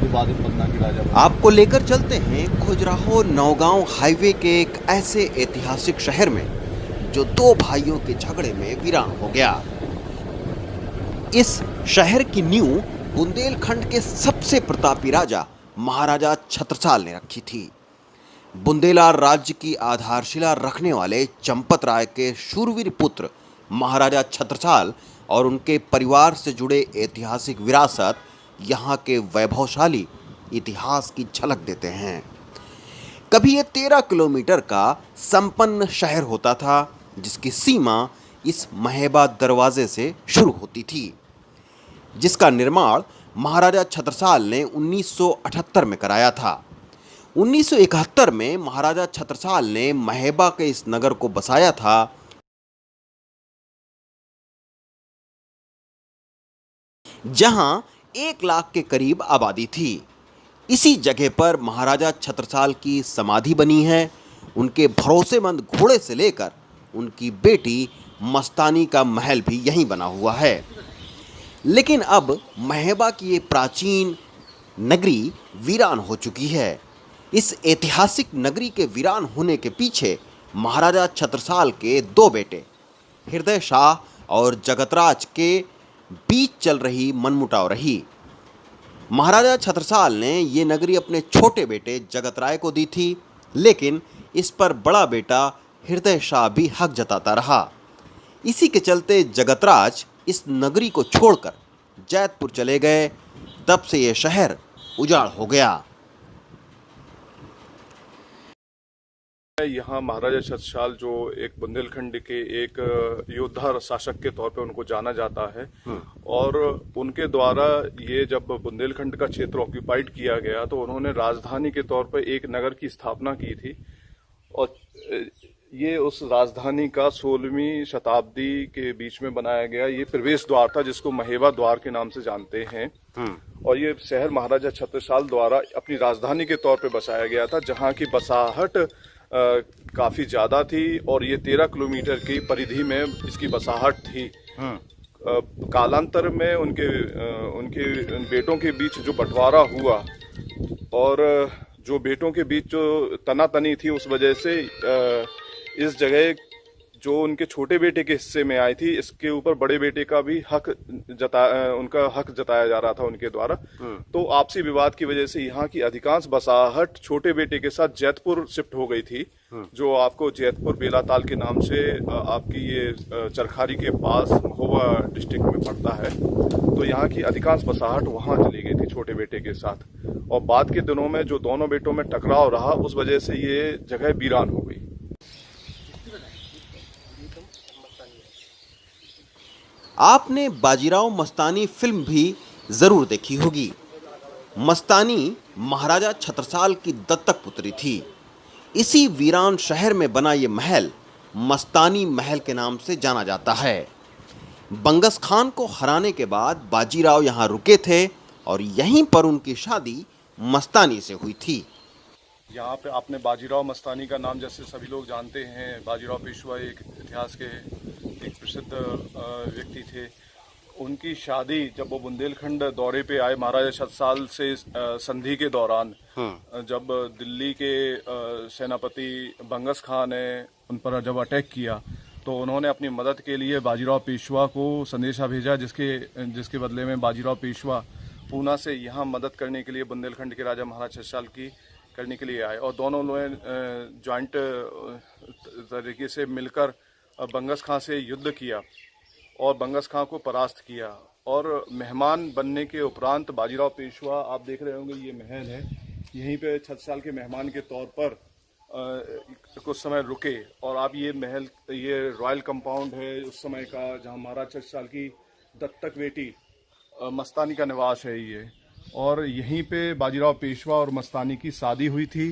जो बाद में पन्ना की राजा बना। आपको लेकर चलते हैं खजुराहो नौगांव हाईवे के एक ऐसे ऐतिहासिक शहर में जो दो भाइयों के झगड़े में वीरान हो गया। इस शहर की नींव बुंदेलखंड के सबसे प्रतापी राजा महाराजा छत्रसाल ने रखी थी। बुंदेलार राज्य की आधारशिला रखने वाले चंपत राय के शूरवीर पुत्र महाराजा छत्रसाल और उनके परिवार से जुड़े ऐतिहासिक विरासत यहाँ के वैभवशाली इतिहास की झलक देते हैं। कभी ये 13 किलोमीटर का संपन्न शहर होता था जिसकी सीमा इस महेबा दरवाजे से शुरू होती थी, जिसका निर्माण महाराजा छत्रसाल ने 1978 में कराया था। 1971 में महाराजा छत्रसाल ने महेबा के इस नगर को बसाया था, जहां 1 लाख के करीब आबादी थी। इसी जगह पर महाराजा छत्रसाल की समाधि बनी है। उनके भरोसेमंद घोड़े से लेकर उनकी बेटी मस्तानी का महल भी यहीं बना हुआ है। लेकिन अब महेबा की ये प्राचीन नगरी वीरान हो चुकी है। इस ऐतिहासिक नगरी के वीरान होने के पीछे महाराजा छत्रसाल के 2 बेटे हृदय शाह और जगतराज के बीच चल रही मनमुटाव रही। महाराजा छत्रसाल ने ये नगरी अपने छोटे बेटे जगतराय को दी थी, लेकिन इस पर बड़ा बेटा हृदय शाह भी हक जताता रहा। इसी के चलते जगतराज इस नगरी को छोड़कर जैतपुर चले गए। तब से यह शहर उजाड़ हो गया। यहाँ महाराजा छत्रसाल जो एक बुंदेलखंड के एक योद्धा शासक के तौर पे उनको जाना जाता है, और उनके द्वारा ये जब बुंदेलखंड का क्षेत्र ऑक्यूपाइड किया गया तो उन्होंने राजधानी के तौर पे एक नगर की स्थापना की थी। और ये उस राजधानी का 16वीं शताब्दी के बीच में बनाया गया ये प्रवेश द्वार था, जिसको महेबा द्वार के नाम से जानते हैं। और ये शहर महाराजा छत्रसाल द्वारा अपनी राजधानी के तौर पे बसाया गया था, जहाँ की बसाहट काफी ज्यादा थी और ये 13 किलोमीटर की परिधि में इसकी बसाहट थी। कालांतर में उनके बेटों के बीच जो बंटवारा हुआ और जो बेटों के बीच जो तनातनी थी, उस वजह से इस जगह जो उनके छोटे बेटे के हिस्से में आई थी, इसके ऊपर बड़े बेटे का भी उनका हक जताया जा रहा था उनके द्वारा। तो आपसी विवाद की वजह से यहाँ की अधिकांश बसाहट छोटे बेटे के साथ जैतपुर शिफ्ट हो गई थी, जो आपको जैतपुर बेलाताल के नाम से आपकी ये चरखारी के पास महोबा डिस्ट्रिक्ट में पड़ता है। तो यहाँ की अधिकांश बसाहट वहां चली गई थी छोटे बेटे के साथ, और बाद के दिनों में जो दोनों बेटों में टकराव रहा, उस वजह से ये जगह वीरान हो गई। आपने बाजीराव मस्तानी फिल्म भी जरूर देखी होगी। मस्तानी महाराजा छत्रसाल की दत्तक पुत्री थी। इसी वीरान शहर में बना ये महल मस्तानी महल के नाम से जाना जाता है। बंगस खान को हराने के बाद बाजीराव यहाँ रुके थे और यहीं पर उनकी शादी मस्तानी से हुई थी। यहाँ पे आपने बाजीराव मस्तानी का नाम जैसे सभी लोग जानते हैं। बाजीराव पेशवा एक इतिहास के एक प्रसिद्ध व्यक्ति थे। उनकी शादी जब वो बुंदेलखंड दौरे पे आए महाराजा छत्रसाल से संधि के दौरान, जब दिल्ली के सेनापति बंगस खान ने उन पर जब अटैक किया, तो उन्होंने अपनी मदद के लिए बाजीराव पेशवा को संदेशा भेजा, जिसके बदले में बाजीराव पेशवा पूना से यहाँ मदद करने के लिए बुंदेलखंड के राजा महाराजा छत्रसाल की करने के लिए आए। और दोनों लोग जॉइंट तरीके से मिलकर बंगस खां से युद्ध किया और बंगस खां को परास्त किया। और मेहमान बनने के उपरांत बाजीराव पेशवा, आप देख रहे होंगे ये महल है, यहीं पे छत्रसाल के मेहमान के तौर पर कुछ समय रुके। और आप ये महल, ये रॉयल कंपाउंड है उस समय का, जहाँ महाराज छत्रसाल की दत्तक बेटी मस्तानी का निवास है ये। और यहीं पे बाजीराव पेशवा और मस्तानी की शादी हुई थी।